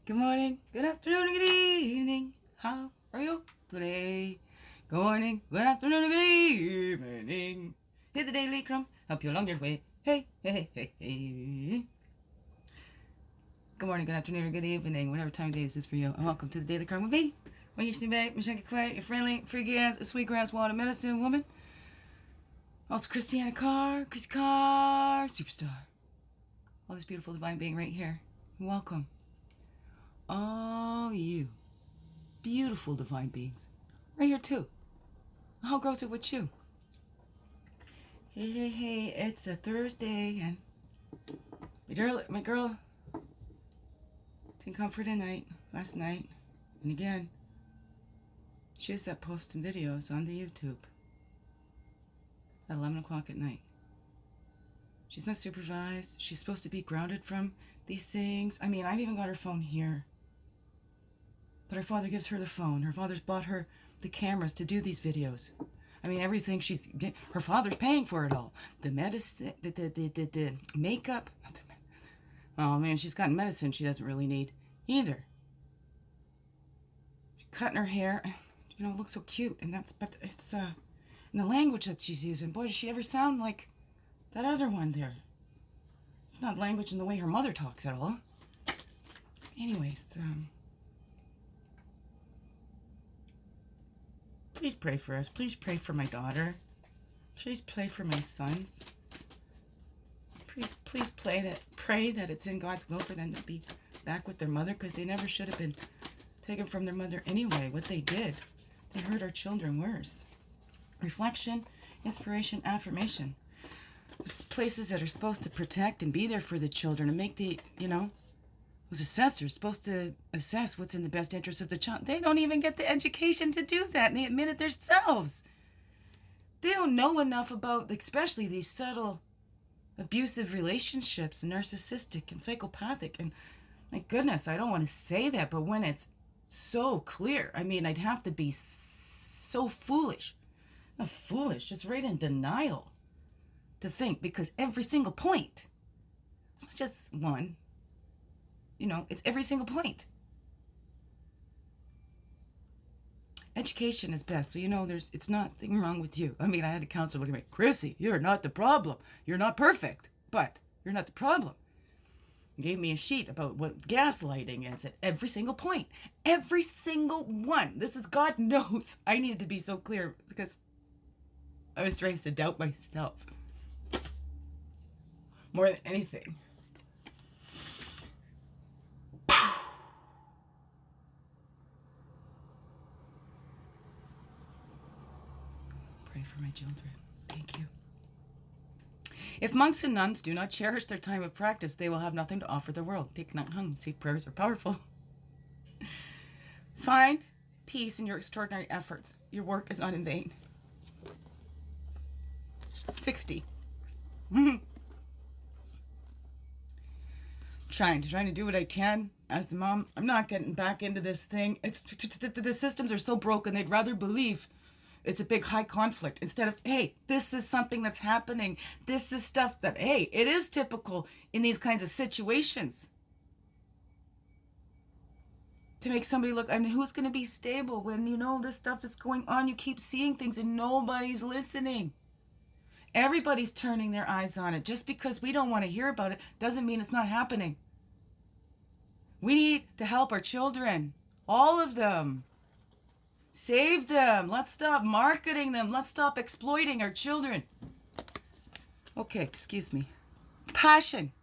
Good morning, good afternoon, good evening. How are you today? Good morning, good afternoon, good evening. Hit the daily crumb, help you along your way. Hey, hey, hey, hey. Good morning, good afternoon, or good evening, whatever time of day this is for you. And welcome to the Daily Crumb with me. When you stand back, Michelle Clay, your friendly, freaky ass, sweetgrass water medicine woman. Also Christiana Chrissy Carr, superstar. All this beautiful divine being right here. Welcome. All you beautiful divine beings right here too. How grows it with you? Hey, hey, hey, it's a Thursday and my girl didn't come for tonight, last night. And again, she was up posting videos on the YouTube at 11 o'clock at night. She's not supervised. She's supposed to be grounded from these things. I mean, I've even got her phone here. But her father gives her the phone. Her father's bought her the cameras to do these videos. I mean, everything her father's paying for it all. The medicine, the makeup. Oh man, she's got medicine she doesn't really need either. She's cutting her hair. You know, it looks so cute. But it's, in the language that she's using. Boy, does she ever sound like that other one there. It's not language in the way her mother talks at all. Anyways, please pray for us. Please pray for my daughter. Please pray for my sons. Please pray that it's in God's will for them to be back with their mother, because they never should have been taken from their mother anyway. What they did, they hurt our children worse. Reflection, inspiration, affirmation. Places that are supposed to protect and be there for the children and make those assessors supposed to assess what's in the best interest of the child. They don't even get the education to do that, and they admit it themselves. They don't know enough about, especially these subtle abusive relationships, narcissistic and psychopathic. And my goodness, I don't want to say that, but when it's so clear, I mean, I'd have to be so foolish. Not foolish, just right in denial to think, because every single point, it's not just one, it's every single point. Education is best, so it's nothing wrong with you. I mean, I had a counselor looking at me, Chrissy, you're not the problem. You're not perfect, but you're not the problem. He gave me a sheet about what gaslighting is at every single point. Every single one. This is, God knows, I needed to be so clear because I was raised to doubt myself more than anything. Pray for my children. Thank you. If monks and nuns do not cherish their time of practice, they will have nothing to offer the world. Thich, Nhat, Hanh. See, prayers are powerful. Find peace in your extraordinary efforts. Your work is not in vain. 60. Trying to do what I can as the mom. I'm not getting back into this thing. The systems are so broken, they'd rather believe it's a big high conflict instead of, hey, this is something that's happening. This is stuff that, hey, it is typical in these kinds of situations. To make somebody look, I mean, who's going to be stable when this stuff is going on? You keep seeing things and nobody's listening. Everybody's turning their eyes on it. Just because we don't want to hear about it doesn't mean it's not happening. We need to help our children. All of them. Save them. Let's stop marketing them. Let's stop exploiting our children. Okay, excuse me. Passion.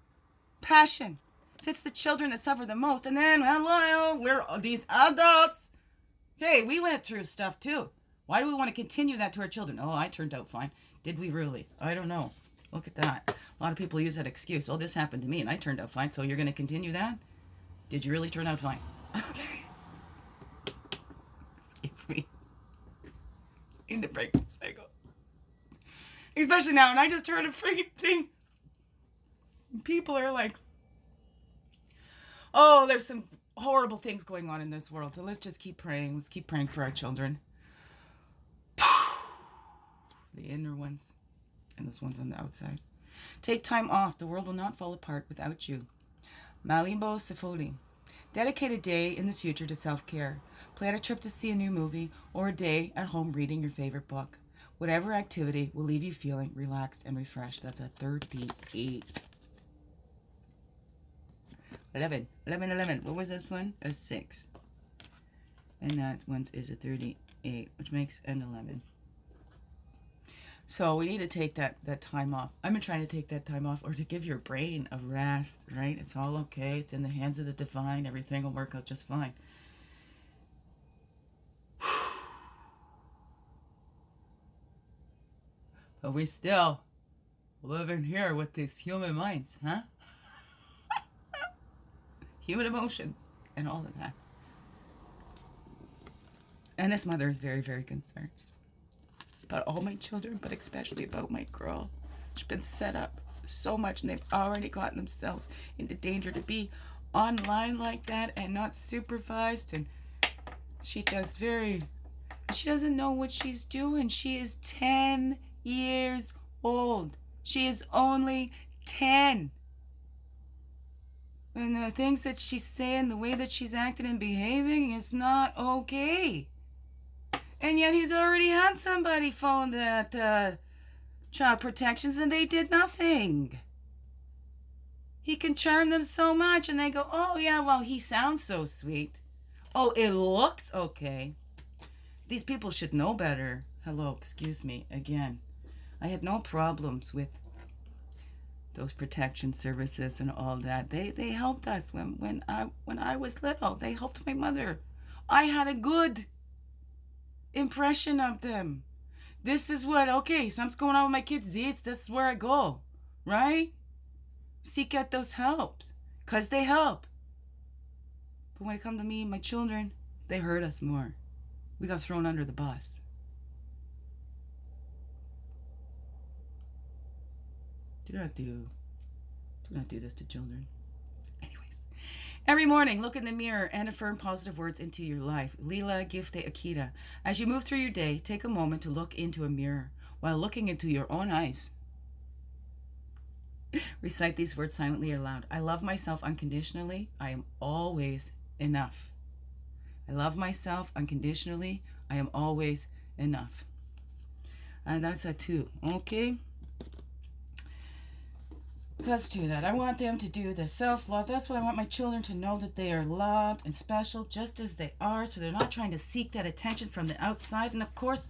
It's the children that suffer the most. And then, well, we're these adults. Hey, we went through stuff too. Why do we want to continue that to our children? Oh, I turned out fine. Did we really? I don't know. Look at that. A lot of people use that excuse. Oh, this happened to me and I turned out fine, so you're going to continue that? Did you really turn out fine? Okay. Excuse me. In the break cycle. Especially now, and I just heard a freaking thing. People are like, oh, there's some horrible things going on in this world, so let's just keep praying. Let's keep praying for our children. The inner ones and those ones on the outside. Take time off. The world will not fall apart without you. Malimbo Sifoli. Dedicate a day in the future to self-care. Plan a trip to see a new movie or a day at home reading your favorite book. Whatever activity will leave you feeling relaxed and refreshed. That's a 38. 11. What was this one? A 6. And that one is a 38, which makes an 11. So we need to take that time off. I've been trying to take that time off, or to give your brain a rest, right? It's all okay. It's in the hands of the divine. Everything will work out just fine. But we still live in here with these human minds, huh? Human emotions and all of that. And this mother is very, very concerned about all my children, but especially about my girl. She's been set up so much, and they've already gotten themselves into danger to be online like that and not supervised. And she doesn't know what she's doing. She is 10 years old. She is only 10. And the things that she's saying, the way that she's acting and behaving is not okay. And yet he's already had somebody phone that child protections, and they did nothing. He can charm them so much, and they go, oh yeah, well, he sounds so sweet. Oh, it looks okay. These people should know better. Hello, excuse me, again. I had no problems with those protection services and all that. They helped us when I was little. They helped my mother. I had a good impression of them. This is what, okay, something's going on with my kids. This is where I go, right? Seek out those helps, because they help. But when it comes to me and my children, they hurt us more. We got thrown under the bus. Do not do this to children. Anyways, every morning, look in the mirror and affirm positive words into your life. Lila Gifte Akita. As you move through your day, take a moment to look into a mirror while looking into your own eyes. Recite these words silently or loud. I love myself unconditionally. I am always enough. I love myself unconditionally. I am always enough. And that's a 2. Okay? Let's do that. I want them to do the self-love. That's what I want my children to know, that they are loved and special just as they are, so they're not trying to seek that attention from the outside. And of course,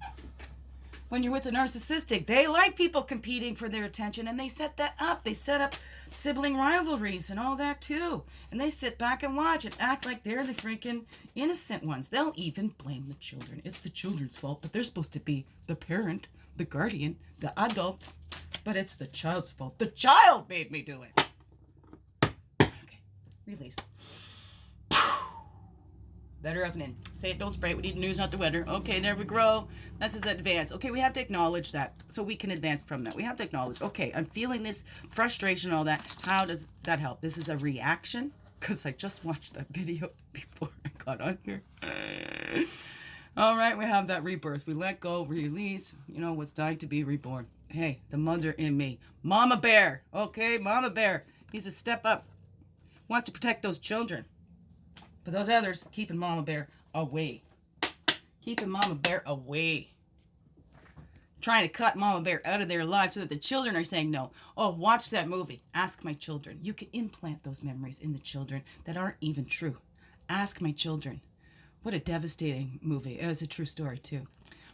when you're with a narcissistic, they like people competing for their attention, and they set that up. They set up sibling rivalries and all that too. And they sit back and watch and act like they're the freaking innocent ones. They'll even blame the children. It's the children's fault, but they're supposed to be the parent, the guardian, the adult. But it's the child's fault. The child made me do it. Okay, release. Better up and in. Say it, don't spray it. We need news, not the weather. Okay, there we go. This is advance. Okay, we have to acknowledge that so we can advance from that. We have to acknowledge, okay, I'm feeling this frustration, all that. How does that help? This is a reaction, because I just watched that video before I got on here. All right, we have that rebirth. We let go, release, what's dying to be reborn. Hey, the mother in me. Mama bear. Okay, mama bear. He's a step up. Wants to protect those children. But those others, keeping mama bear away. Keeping mama bear away. Trying to cut mama bear out of their lives so that the children are saying no. Oh, watch that movie. Ask my children. You can implant those memories in the children that aren't even true. Ask my children. What a devastating movie. It was a true story too.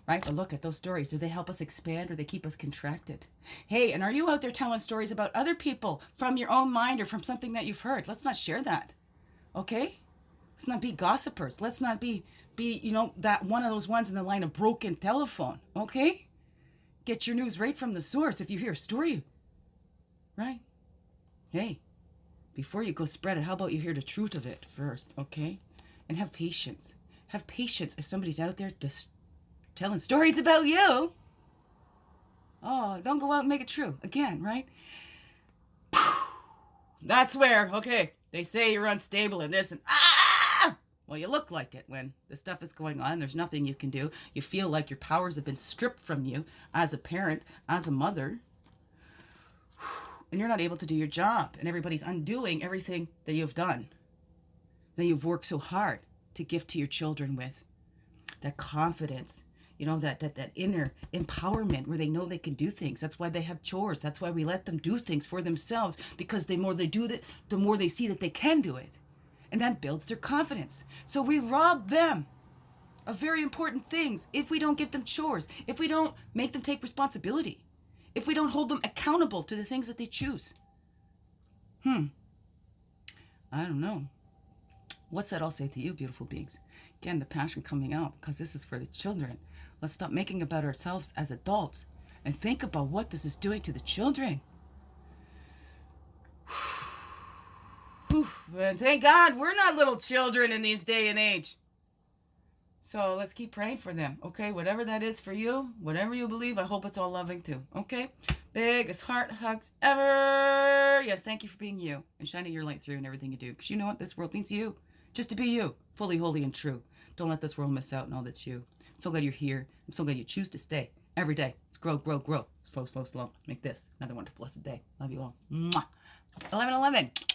Right? But look at those stories. Do they help us expand, or they keep us contracted? Hey, and are you out there telling stories about other people from your own mind or from something that you've heard? Let's not share that. Okay? Let's not be gossipers. Let's not be that one of those ones in the line of broken telephone. Okay? Get your news right from the source. If you hear a story, right? Hey, before you go spread it, how about you hear the truth of it first, okay? And have patience. Have patience if somebody's out there just telling stories about you. Oh, don't go out and make it true. Again, right? That's where, okay, they say you're unstable and this and well, you look like it when the stuff is going on. There's nothing you can do. You feel like your powers have been stripped from you as a parent, as a mother. And you're not able to do your job. And everybody's undoing everything that you've done. that you've worked so hard to gift to your children with. That confidence, you know, that inner empowerment where they know they can do things. That's why they have chores. That's why we let them do things for themselves, because the more they do that, the more they see that they can do it. And that builds their confidence. So we rob them of very important things if we don't give them chores, if we don't make them take responsibility, if we don't hold them accountable to the things that they choose. I don't know. What's that I'll say to you, beautiful beings? Again, the passion coming out, because this is for the children. Let's stop making about ourselves as adults and think about what this is doing to the children. And thank God we're not little children in these day and age. So let's keep praying for them, okay? Whatever that is for you, whatever you believe, I hope it's all loving too, okay? Biggest heart hugs ever. Yes, thank you for being you and shining your light through in everything you do. Because you know what? This world needs you. Just to be you, fully, holy, and true. Don't let this world miss out on all that's you. I'm so glad you're here. I'm so glad you choose to stay every day. Let's grow, grow, grow. Slow, slow, slow. Make this another wonderful, blessed day. Love you all. Mwah. 11-11.